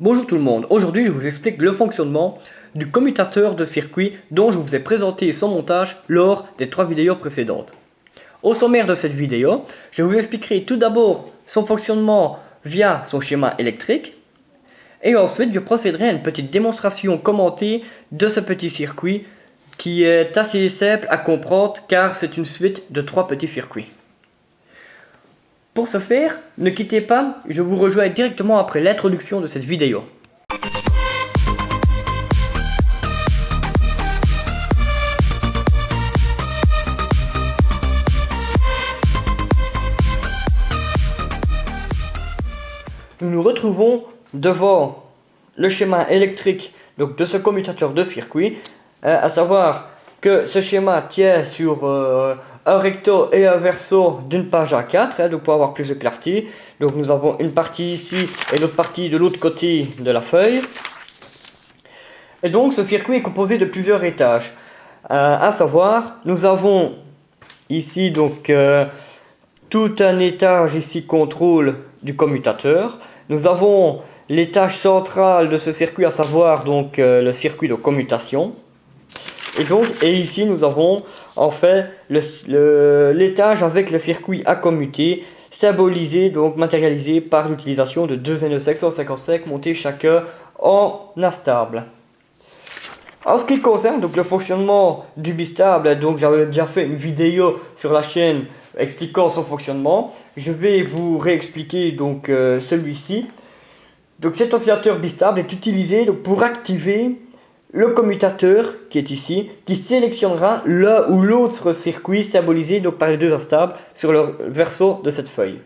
Bonjour tout le monde, aujourd'hui je vous explique le fonctionnement du commutateur de circuit dont je vous ai présenté son montage lors des 3 vidéos précédentes. Au sommaire de cette vidéo, je vous expliquerai tout d'abord son fonctionnement via son schéma électrique et ensuite je procéderai à une petite démonstration commentée de ce petit circuit qui est assez simple à comprendre car c'est une suite de 3 petits circuits. Pour ce faire, ne quittez pas, je vous rejoins directement après l'introduction de cette vidéo. Nous nous retrouvons devant le schéma électrique donc, de ce commutateur de circuit, à savoir que ce schéma tient sur un recto et un verso d'une page A4, donc pour avoir plus de clarté. Donc nous avons une partie ici et l'autre partie de l'autre côté de la feuille. Et donc ce circuit est composé de plusieurs étages. À savoir, nous avons ici donc tout un étage ici contrôle du commutateur. Nous avons l'étage central de ce circuit, à savoir donc le circuit de commutation. Et ici nous avons en fait l'étage avec le circuit à commuter, symbolisé, donc matérialisé par l'utilisation de deux NEC 155 montés chacun en instable. En ce qui concerne donc le fonctionnement du bistable, donc j'avais déjà fait une vidéo sur la chaîne expliquant son fonctionnement. Je vais vous réexpliquer donc celui-ci. Donc cet oscillateur bistable est utilisé donc, pour activer le commutateur qui est ici, qui sélectionnera l'un ou l'autre circuit symbolisé donc, par les deux instables sur le verso de cette feuille.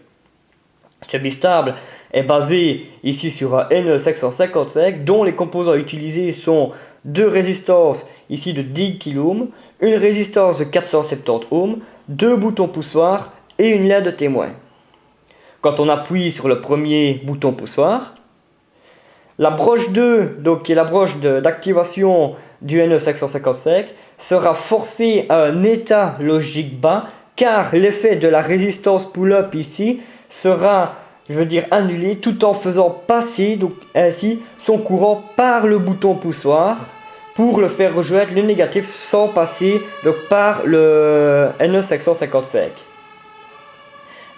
Ce bistable est basé ici sur un NE555 dont les composants utilisés sont deux résistances ici de 10 kΩ, une résistance de 470 ohms, deux boutons poussoirs et une laine de témoin. Quand on appuie sur le premier bouton poussoir, la broche 2, donc qui est la broche d'activation du NE555, sera forcée à un état logique bas car l'effet de la résistance pull-up ici sera, annulé tout en faisant passer donc ainsi son courant par le bouton poussoir pour le faire rejoindre le négatif sans passer donc, par le NE555.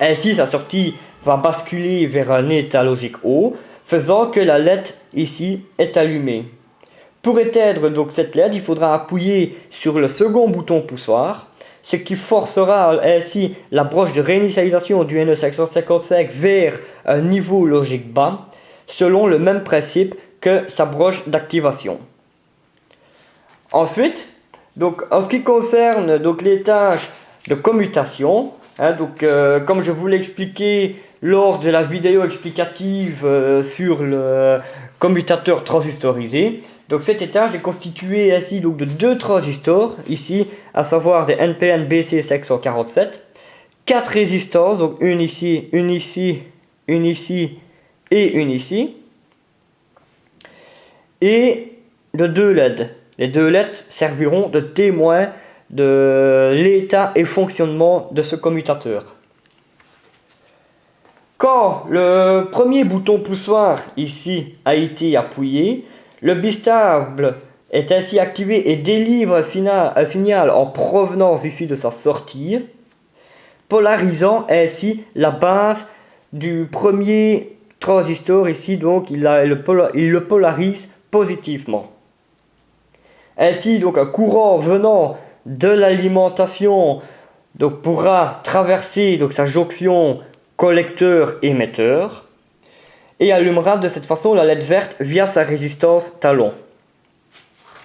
Ainsi sa sortie va basculer vers un état logique haut, faisant que la LED ici est allumée. Pour éteindre donc cette LED, il faudra appuyer sur le second bouton poussoir, ce qui forcera ainsi la broche de réinitialisation du NE555 vers un niveau logique bas, selon le même principe que sa broche d'activation. Ensuite, donc, en ce qui concerne donc, les tâches de commutation, comme je vous l'ai expliqué lors de la vidéo explicative sur le commutateur transistorisé, donc cet étage est constitué ainsi donc, de deux transistors, ici, à savoir des NPN BC547, 4 résistances, donc une ici, une ici, une ici et une ici, et de deux LED. Les deux LED serviront de témoins de l'état et fonctionnement de ce commutateur. Quand le premier bouton poussoir ici a été appuyé, le bistable est ainsi activé et délivre un signal en provenance ici de sa sortie, polarisant ainsi la base du premier transistor ici, donc il le polarise positivement. Ainsi, donc un courant venant de l'alimentation donc, pourra traverser donc, sa jonction collecteur-émetteur et allumera de cette façon la LED verte via sa résistance talon.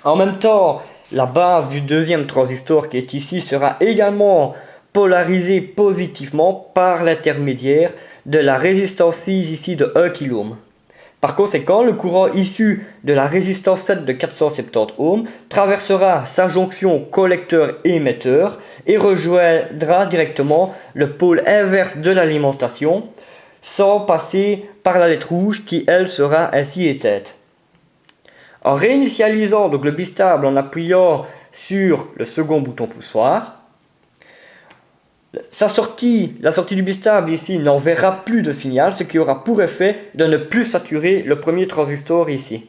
En même temps, la base du deuxième transistor qui est ici sera également polarisée positivement par l'intermédiaire de la résistance 6 ici de 1 kΩ. Par conséquent, le courant issu de la résistance 7 de 470 ohms traversera sa jonction collecteur-émetteur et rejoindra directement le pôle inverse de l'alimentation sans passer par la lettre rouge qui, elle, sera ainsi éteinte. En réinitialisant donc, le bistable en appuyant sur le second bouton poussoir, la sortie du bistable ici n'enverra plus de signal, ce qui aura pour effet de ne plus saturer le premier transistor ici.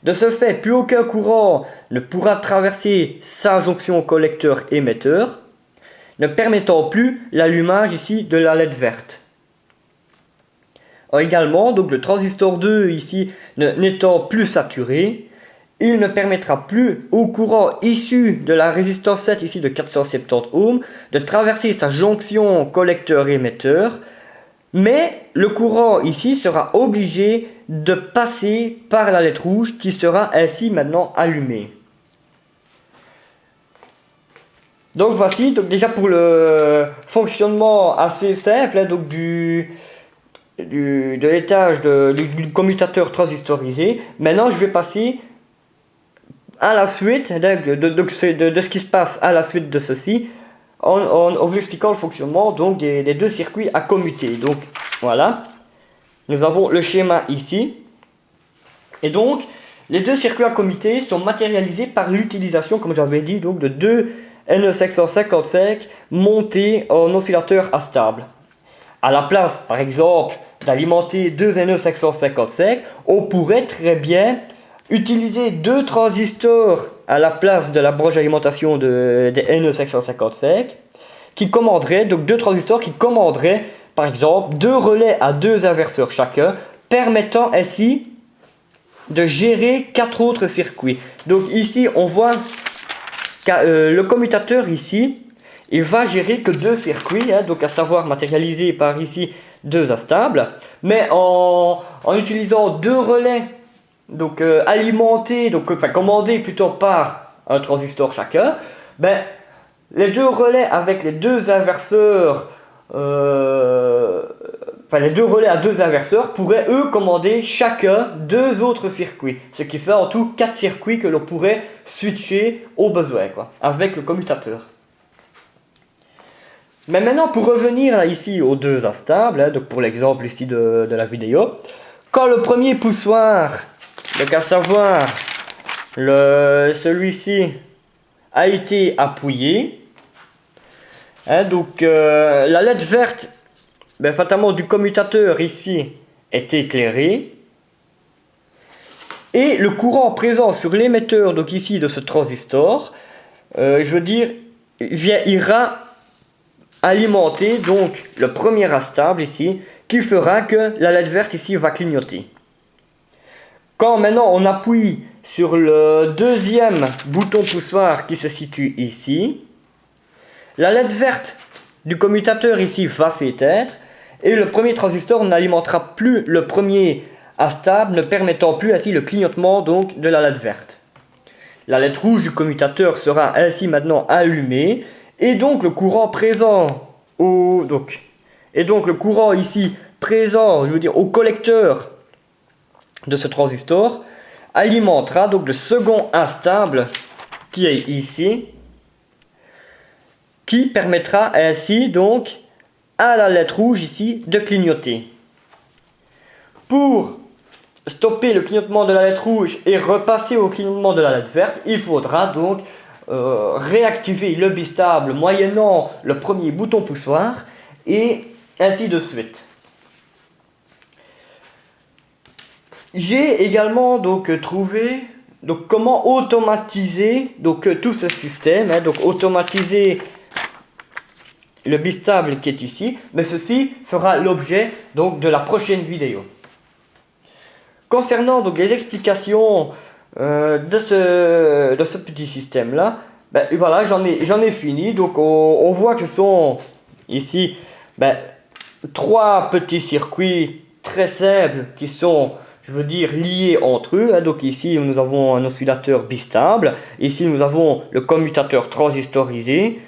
De ce fait, plus aucun courant ne pourra traverser sa jonction collecteur-émetteur, ne permettant plus l'allumage ici de la LED verte. Également, donc le transistor 2 ici n'étant plus saturé, il ne permettra plus au courant issu de la résistance 7 ici de 470 ohms de traverser sa jonction collecteur-émetteur, mais le courant ici sera obligé de passer par la LED rouge qui sera ainsi maintenant allumée. Donc voici donc déjà pour le fonctionnement assez simple donc de l'étage du commutateur transistorisé. Maintenant je vais passer à la suite de ce qui se passe à la suite de ceci en vous expliquant le fonctionnement donc des deux circuits à commuter. Donc voilà, nous avons le schéma ici et donc les deux circuits à commuter sont matérialisés par l'utilisation, comme j'avais dit, donc de deux NE555 montés en oscillateur astable. À la place par exemple d'alimenter deux NE555, on pourrait très bien utiliser deux transistors à la place de la branche d'alimentation des NE555 qui commanderaient, donc deux transistors qui commanderaient par exemple deux relais à deux inverseurs chacun, permettant ainsi de gérer quatre autres circuits. Donc ici on voit que le commutateur ici il va gérer que deux circuits, donc à savoir matérialisé par ici deux astables, mais en utilisant deux relais donc alimentés, donc commandés plutôt par un transistor chacun, les deux relais avec les deux inverseurs, les deux relais à deux inverseurs pourraient eux commander chacun deux autres circuits, ce qui fait en tout quatre circuits que l'on pourrait switcher au besoin avec le commutateur. Mais maintenant pour revenir là, ici aux deux astables, donc pour l'exemple ici de la vidéo, quand le premier poussoir, donc à savoir celui-ci a été appuyé, donc la LED verte fatalement du commutateur ici est éclairée et le courant présent sur l'émetteur donc ici de ce transistor, ira alimenter donc le premier astable ici qui fera que la LED verte ici va clignoter. Quand maintenant on appuie sur le deuxième bouton poussoir qui se situe ici, la LED verte du commutateur ici va s'éteindre et le premier transistor n'alimentera plus le premier astable, ne permettant plus ainsi le clignotement donc de la LED verte. La LED rouge du commutateur sera ainsi maintenant allumée et donc le courant présent au collecteur de ce transistor alimentera donc le second astable qui est ici, qui permettra ainsi donc à la LED rouge ici de clignoter. Pour stopper le clignotement de la LED rouge et repasser au clignotement de la LED verte, il faudra donc réactiver le bistable moyennant le premier bouton poussoir et ainsi de suite. J'ai également donc trouvé comment automatiser tout ce système, donc automatiser le bistable qui est ici, mais ceci fera l'objet donc de la prochaine vidéo. Concernant donc les explications de ce petit système là, voilà, j'en ai fini. Donc on voit que ce sont ici trois petits circuits très simples qui sont liés entre eux. Donc ici nous avons un oscillateur bistable, ici nous avons le commutateur transistorisé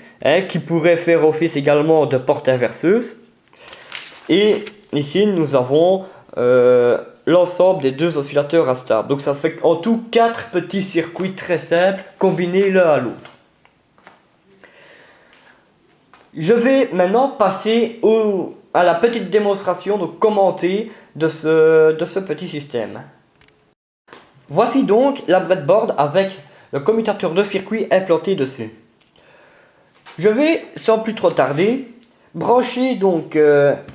qui pourrait faire office également de porte inverseuse, et ici nous avons l'ensemble des deux oscillateurs instables. Donc ça fait en tout 4 petits circuits très simples combinés l'un à l'autre. Je vais maintenant passer à la petite démonstration commentée de ce petit système. Voici donc la breadboard avec le commutateur de circuit implanté dessus. Je vais, sans plus trop tarder, brancher donc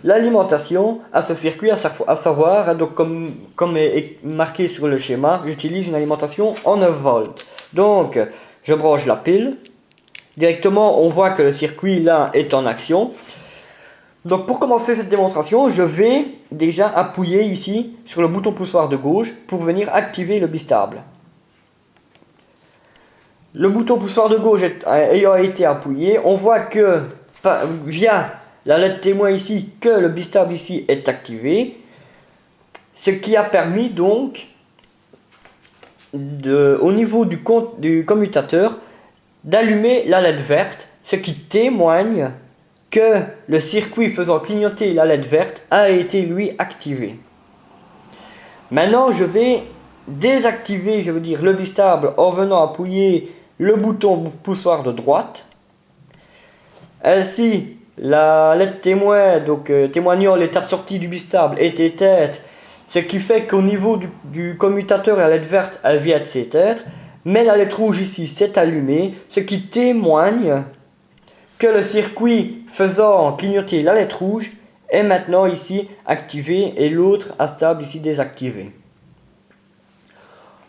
l'alimentation à ce circuit, à savoir, hein, donc comme est marqué sur le schéma, j'utilise une alimentation en 9 volts. Donc, je branche la pile. Directement, on voit que le circuit là est en action. Donc pour commencer cette démonstration, je vais déjà appuyer ici sur le bouton poussoir de gauche pour venir activer le bistable. Le bouton poussoir de gauche ayant été appuyé, on voit que via la lettre témoin ici que le bistable ici est activé, ce qui a permis donc au niveau du commutateur d'allumer la LED verte, ce qui témoigne que le circuit faisant clignoter la LED verte a été lui activé. Maintenant je vais désactiver, le bistable en venant appuyer le bouton poussoir de droite. Ainsi la LED témoin, donc témoignant l'état de sortie du bistable, est éteinte, ce qui fait qu'au niveau du commutateur, la LED verte elle vient de s'éteindre, mais la LED rouge ici s'est allumée, ce qui témoigne que le circuit faisant clignoter la LED rouge est maintenant ici activé et l'autre instable ici désactivé.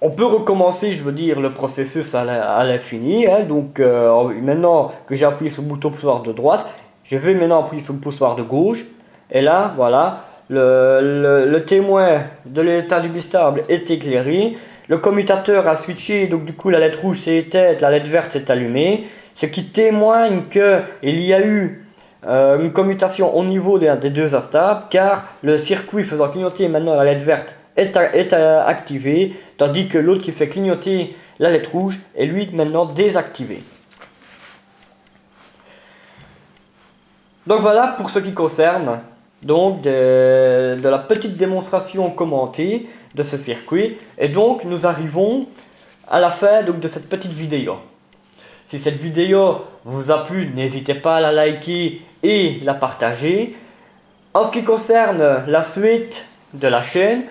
On peut recommencer, le processus à l'infini. Hein, donc maintenant que j'ai appuyé sur le bouton poussoir de droite, je vais maintenant appuyer sur le poussoir de gauche. Et là, voilà, le témoin de l'état du bistable est éclairé. Le commutateur a switché, donc du coup la LED rouge s'est éteinte, la LED verte s'est allumée. Ce qui témoigne qu'il y a eu une commutation au niveau des deux instables, car le circuit faisant clignoter maintenant la LED verte est activé, tandis que l'autre qui fait clignoter la LED rouge est lui maintenant désactivé. Donc voilà pour ce qui concerne donc de la petite démonstration commentée de ce circuit, et donc nous arrivons à la fin donc, de cette petite vidéo. Si cette vidéo vous a plu, n'hésitez pas à la liker et la partager. En ce qui concerne la suite de la chaîne,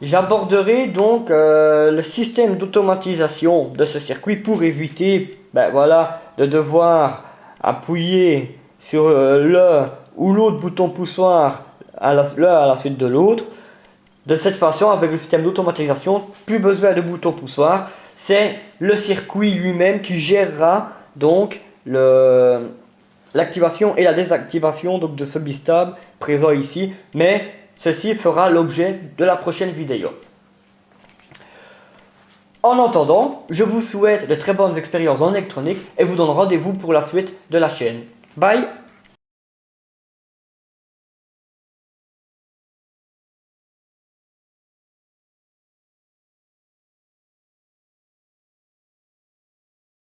j'aborderai donc le système d'automatisation de ce circuit pour éviter de devoir appuyer sur le ou l'autre bouton poussoir à la suite de l'autre. De cette façon, avec le système d'automatisation, plus besoin de bouton poussoir. C'est le circuit lui-même qui gérera donc l'activation et la désactivation donc, de ce bistable présent ici, mais ceci fera l'objet de la prochaine vidéo. En attendant, je vous souhaite de très bonnes expériences en électronique et vous donne rendez-vous pour la suite de la chaîne. Bye!